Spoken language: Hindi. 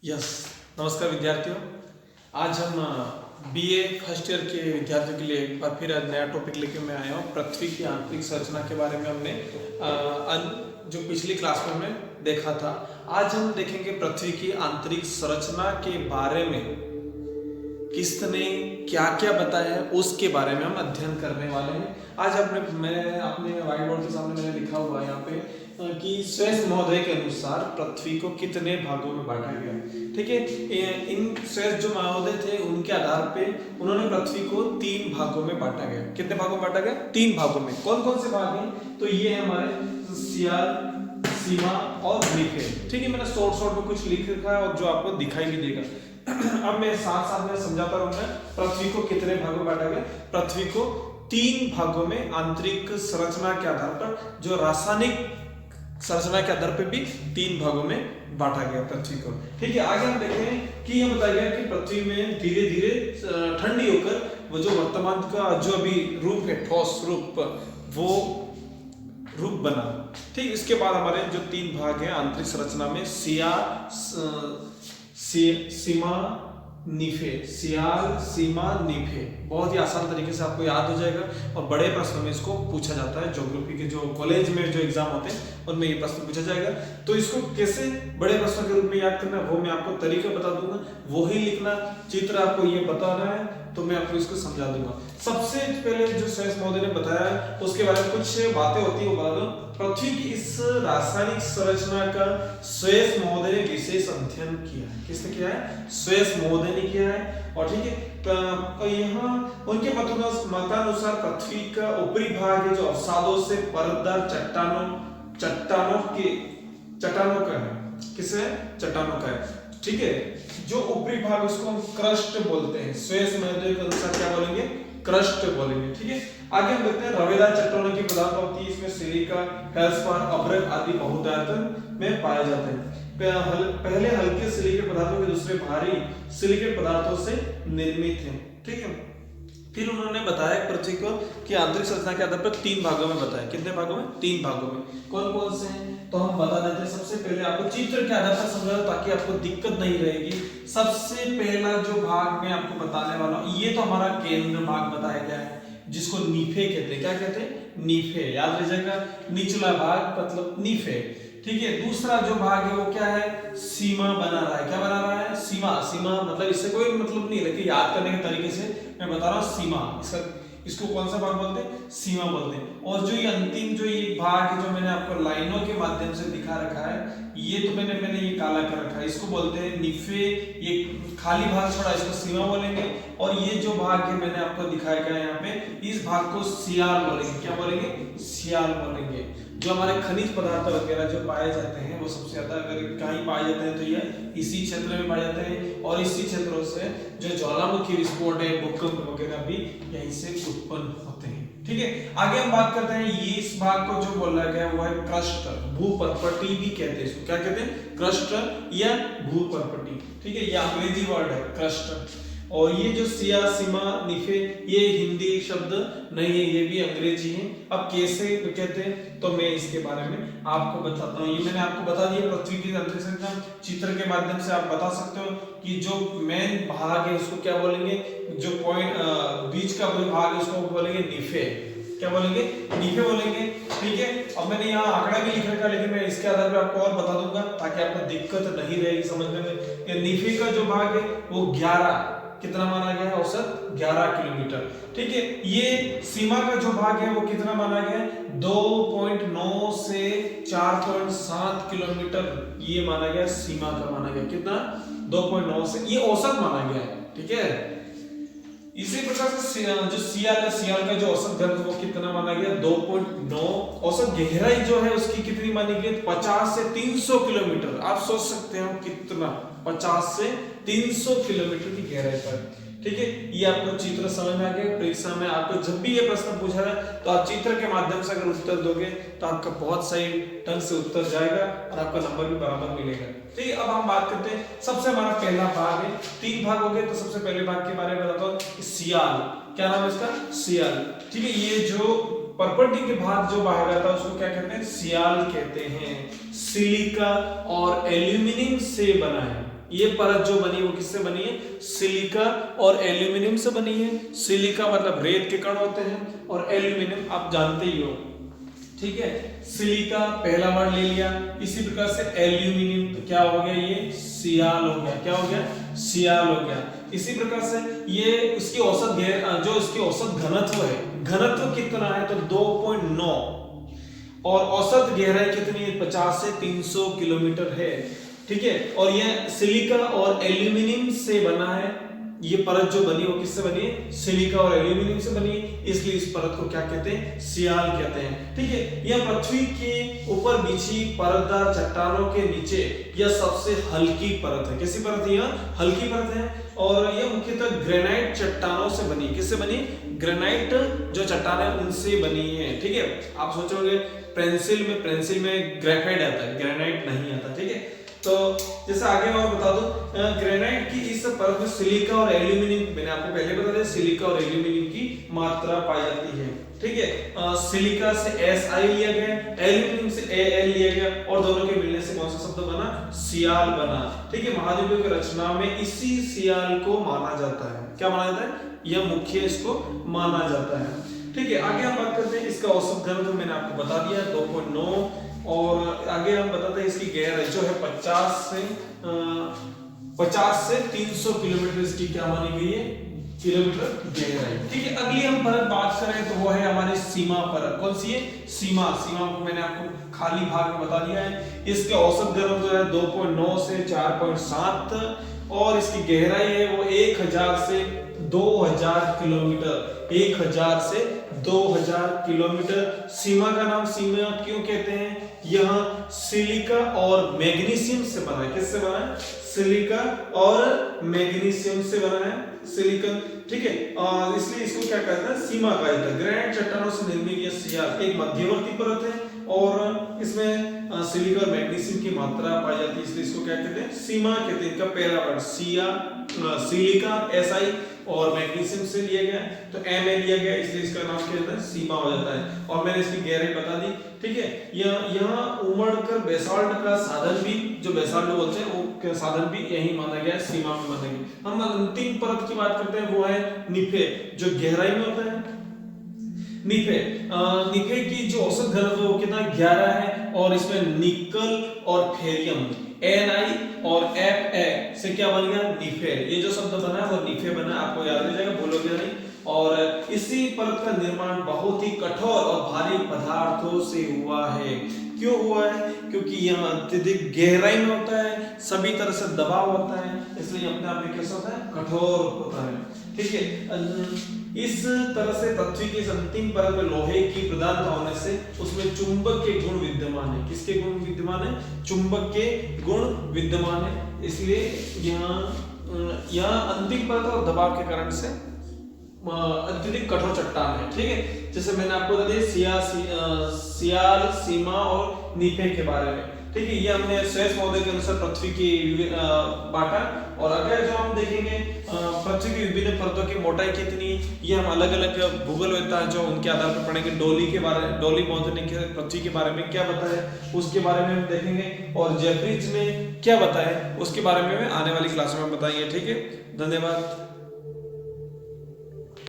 यस, नमस्कार विद्यार्थियों। आज हम बीए फर्स्ट ईयर के विद्यार्थियों के लिए एक बार फिर नया टॉपिक लेके मैं आया हूँ। पृथ्वी की आंतरिक संरचना के बारे में हमने जो पिछली क्लास में हमने देखा था, आज हम देखेंगे पृथ्वी की आंतरिक संरचना के बारे में किसने क्या क्या बताया है उसके बारे में हम अध्ययन करने वाले हैं। आज मैं अपने व्हाइट बोर्ड के सामने मैंने लिखा हुआ है यहाँ पे कि स्वेस महोदय के अनुसार पृथ्वी को कितने भागों में बांटा गया। ठीक है, इन स्वेस जो महोदय थे उनके आधार पे उन्होंने पृथ्वी को 3 भागों में बांटा गया। कितने भागों में बांटा गया? 3 भागों में। कौन कौन से भाग हैं? तो ये है हमारे सियाल, सीमा और नीफे। ठीक है, मैंने शॉर्ट में कुछ लिख रखा है और जो आपको दिखाई भी देगा। अब मैं साथ साथ में समझाता रहूंगा पृथ्वी को कितने भागों में बांटा गया। पृथ्वी को 3 भागों में आंतरिक संरचना के आधार पर, जो रासायनिक संरचना के आधार पर भी 3 भागों में बांटा गया पृथ्वी को। ठीक है, आगे हम देखें कि यह बताया गया कि पृथ्वी में धीरे धीरे ठंडी होकर वो जो वर्तमान का जो अभी रूप है, ठोस रूप, वो रूप बना। ठीक, इसके बाद हमारे जो 3 भाग हैं आंतरिक संरचना में, सीमा, नीफे। सियाल, सीमा, नीफे। बहुत ही आसान तरीके से आपको याद हो जाएगा और बड़े प्रश्नों में इसको पूछा जाता है। ज्योग्राफी के जो कॉलेज में जो एग्जाम होते हैं उनमें ये प्रश्न पूछा जाएगा। तो इसको कैसे बड़े प्रश्नों के रूप में याद करना है वो मैं आपको तरीका बता दूंगा, वो ही लिखना। चित्र आपको ये बताना है तो मैं आपको इसको समझा दूंगा। सबसे पहले जो स्वेस महोदय ने बताया उसके बारे में कुछ बातें होती है वो बता दूं। पृथ्वी की इस रासायनिक संरचना का स्वेस महोदय ने विशेष अध्ययन किया है। किसने किया है? स्वेस महोदय ने किया है। और ठीक है, यहाँ उनके मतानुसार पृथ्वी का ऊपरी भाग है जो अवसादों से परतदार चट्टानों का है। किसे? चट्टानों का है। ठीक है, जो ऊपरी भाग उसको हम क्रस्ट बोलते हैं। स्वेस महोदय के अनुसार क्या बोलेंगे? क्रस्ट बोलेंगे। ठीक है, आगे हम देखते हैं रवेदार चट्टानों की पदार्थ होती है। इसमें सिलिका, फेल्सपार, अभ्रक आदि बहुतायतन में पाए जाते हैं। पहले हल्के सिलिकेट पदार्थों के दूसरे भारी सिलिकेट पदार्थों से निर्मित हैं। ठीक है, फिर उन्होंने बताया पृथ्वी को कि आंतरिक संरचना के आधार पर 3 भागों में बताया। कितने भागों में? 3 भागों में। कौन कौन से हैं तो हम बता देते हैं। सबसे पहले आपको चित्र के आधार पर समझाओ ताकि आपको दिक्कत नहीं रहेगी। सबसे पहला जो भाग मैं आपको बताने वाला हूं, ये तो हमारा केंद्र भाग बताया गया है जिसको नीफे कहते हैं। क्या कहते हैं? नीफे। याद रखिएगा, निचला भाग मतलब नीफे। ठीक है, दूसरा जो भाग है वो क्या है? सीमा बना रहा है। क्या बना रहा है? सीमा। सीमा मतलब इससे कोई मतलब नहीं, लेकिन याद करने के तरीके से मैं बता रहा हूँ। सीमा, इसको कौन सा भाग बोलते हैं? सीमा बोलते हैं। और जो ये अंतिम जो ये भाग है जो मैंने आपको लाइनों के माध्यम से दिखा रखा है, ये तो मैंने ये काला कर रखा है, इसको बोलते हैं नीफे। ये खाली भाग छोड़ा इसको सीमा बोलेंगे। और ये जो भाग है मैंने आपको दिखाया गया यहाँ पे, इस भाग को सियाल बोलेंगे। क्या बोलेंगे? सियाल बोलेंगे। जो हमारे खनिज पदार्थ वगैरह जो पाए जाते हैं वो सबसे ज्यादा अगर कहीं पाए जाते हैं तो ये इसी क्षेत्र में पाए जाते हैं। और इसी क्षेत्रों से जो ज्वालामुखी विस्फोट है, भूकंप वगैरह भी यहीं से उत्पन्न होते हैं। ठीक है, आगे हम बात करते हैं। ये इस भाग को जो बोला गया वो है क्रस्ट, भूपर्पटी भी कहते हैं इसको। क्या कहते हैं? क्रस्ट या भूपर्पटी। ठीक है, ये अंग्रेजी वर्ड है क्रस्ट। और ये जो सिया, सीमा, नीफे, ये हिंदी शब्द नहीं है, ये भी अंग्रेजी है। अब कैसे कहते हैं तो मैं इसके बारे में आपको बताता हूँ। ये मैंने आपको बता दिया पृथ्वी की आंतरिक संरचना। चित्र के माध्यम से आप बता सकते हो कि जो मेन भाग है उसको क्या बोलेंगे, जो पॉइंट बीच का भाग है उसको बोलेंगे नीफे। क्या बोलेंगे? नीफे बोलेंगे। ठीक है, अब मैंने यहाँ आंकड़ा भी लिख रखा है लेकिन मैं इसके आधार पर आपको और बता दूंगा ताकि आपको दिक्कत नहीं रहेगी समझने में। नीफे का जो भाग है वो 11, कितना माना गया है? औसत 11 किलोमीटर। ठीक है, ये सीमा का जो भाग है वो कितना माना गया है? 2.9 से 4.7 किलोमीटर ये माना गया। सीमा का माना गया कितना? 2.9 से, ये औसत माना गया है। ठीक है, इसी प्रकार से जो सियाल है, सियाल का जो औसत घनत्व वो कितना माना गया? 2.9। औसत गहराई जो है उसकी कितनी मानी गई? 50 से 300 किलोमीटर। आप सोच सकते हो कितना, 50 से 300 किलोमीटर की गहराई पर। ठीक है, ये आपको चित्र समझ में आ गया। परीक्षा में आपको जब भी ये प्रश्न पूछा जाए तो आप चित्र के माध्यम से अगर उत्तर दोगे तो आपका बहुत सही ढंग से उत्तर जाएगा और आपका नंबर भी बराबर मिलेगा। ठीक है, अब हम बात करते हैं। सबसे हमारा पहला भाग है, 3 भाग हो गए तो सबसे पहले भाग के बारे में बताता हूँ। सियाल, क्या नाम है इसका? सियाल। ठीक है, ये जो पर्पटी के भाग जो बाहर आता है उसको क्या कहते हैं? सियाल कहते हैं। सिलिका और एल्यूमिनियम से बना है। ये परत जो बनी वो किससे बनी है? सिलिका और एल्यूमिनियम से बनी है। सिलिका मतलब रेत के कण होते हैं और एल्यूमिनियम आप जानते ही हो, ठीक है। सिलिका पहला वर्ड ले लिया, इसी प्रकार से एल्यूमिनियम तो क्या हो गया? ये सियाल हो गया। क्या हो गया? सियाल हो गया। इसी प्रकार से ये उसकी औसत जो इसकी औसत घनत्व है, घनत्व कितना है? तो 2.9 और औसत गहराई कितनी है? 50 से 300 किलोमीटर है, ठीक है। और यह सिलिका और एल्यूमिनियम से बना है। ये परत जो बनी वो किससे बनी है? सिलिका और एल्यूमिनियम से बनी है, इसलिए इस परत को क्या कहते हैं? सियाल कहते हैं, ठीक है। यह पृथ्वी के ऊपर बिछी परतदार चट्टानों के नीचे यह सबसे हल्की परत है। कैसी परत है? यह हल्की परत है और यह मुख्यतः ग्रेनाइट चट्टानों से बनी। किससे बनी? ग्रेनाइट जो चट्टान है उनसे बनी है, ठीक है। आप सोचोगे पेंसिल में ग्रेफाइट आता है, ग्रेनाइट नहीं आता, ठीक है। तो जैसे आगे मैं बता दूं, ग्रेनाइट की इस परत में सिलिका और एल्यूमिनियम, मैंने आपको पहले बता दिया, सिलिका और एल्यूमिनियम की मात्रा पाई जाती है, ठीक है। सिलिका से Si लिया गया, एल्यूमिनियम से Al लिया गया और दोनों के मिलने से कौन सा शब्द बना? सियाल बना, ठीक है। महाद्वीपों की रचना में इसी सियाल को माना जाता है। क्या माना जाता है? यह मुख्य इसको माना जाता है, ठीक है। आगे हम बात करते हैं इसका औसत घनत्व, मैंने आपको बता दिया 2.9 और आगे हम बताते हैं इसकी गहराई जो है 50 से 300 किलोमीटर इसकी क्या मानी गई है? किलोमीटर गहराई, ठीक है। अगली हम परत बात करें तो वो है हमारी सीमा परत। कौन सी है? सीमा को मैंने आपको खाली भाग में बता दिया है। इसके औसत घनत्व है 2.9 से 4.7 और इसकी गहराई है वो 1000 से 2000 किलोमीटर, 1000 से 2000 किलोमीटर। सीमा का नाम सीमा क्यों कहते हैं? यह सिलिका और मैग्नीशियम से बना है। किससे बना है? सिलिका और मैग्नीशियम से बना है, सिलिकॉन, ठीक है। इसलिए इसको क्या कहते हैं? सीमा कहा जाता है। ग्रेनाइट चट्टानों से निर्मित यह सियाल एक मध्यवर्ती परत है और इसमें सिलिका और मैग्नीशियम की मात्रा पाई जाती है, इसलिए इसको क्या कहते हैं? सीमा कहते हैं। इनका पहला वर्ड सिलिका Si और मैग्नीशियम से लिया गया तो Ma लिया गया, इसलिए इसका नाम क्या होता है? सीमा हो जाता है। और मैंने इसकी गहराई बता दी, ठीक है। यहाँ उमड़कर बेसाल्ट का साधन भी, जो बेसाल्ट बोलते हैं वो साधन भी यही माना गया है, सीमा में माना गया। हम अंतिम परत की बात करते हैं, वो है निफे, जो गहराई में होता है। निफे की जो औसत घनत्व वो कितना? 11 है और इसमें निकल और फेरियम Ni और Fa से क्या बन गया? निफे। ये जो शब्द बना है वो निफे बना, आपको याद रह जाएगा, भूलोगे नहीं। और इसी परत का निर्माण बहुत ही कठोर और भारी पदार्थों से हुआ है। क्यों हुआ है? क्योंकि यह अत्यधिक गहराई में होता है, सभी तरह से दबाव होता है, इसलिए अपने आप में कैसा होता है? कठोर होता है, ठीक है। इस तरह से पृथ्वी की अंतिम परत में लोहे की प्रधानता होने से उसमें चुंबक के गुण विद्यमान है। किसके गुण विद्यमान है? चुंबक के गुण विद्यमान है, इसलिए यहाँ अंतिम परत और दबाव के कारण से अत्यधिक कठोर चट्टान है, ठीक है। जैसे मैंने आपको बता दिया सियाल, सीमा और निफे के बारे में, ठीक है। ये हमने स्वेस मॉडल के अनुसार पृथ्वी की बांटा। और अगर जो हम देखेंगे पृथ्वी की विभिन्न परतों की मोटाई कितनी, ये हम अलग अलग भूगोलवेत्ता जो उनके आधार पर पढ़ेंगे। डोली मॉडल ने पृथ्वी के बारे में क्या बताया उसके बारे में हम देखेंगे, और जेफरीज ने क्या बताया उसके बारे में आने वाली क्लास में बताएंगे, ठीक है। धन्यवाद।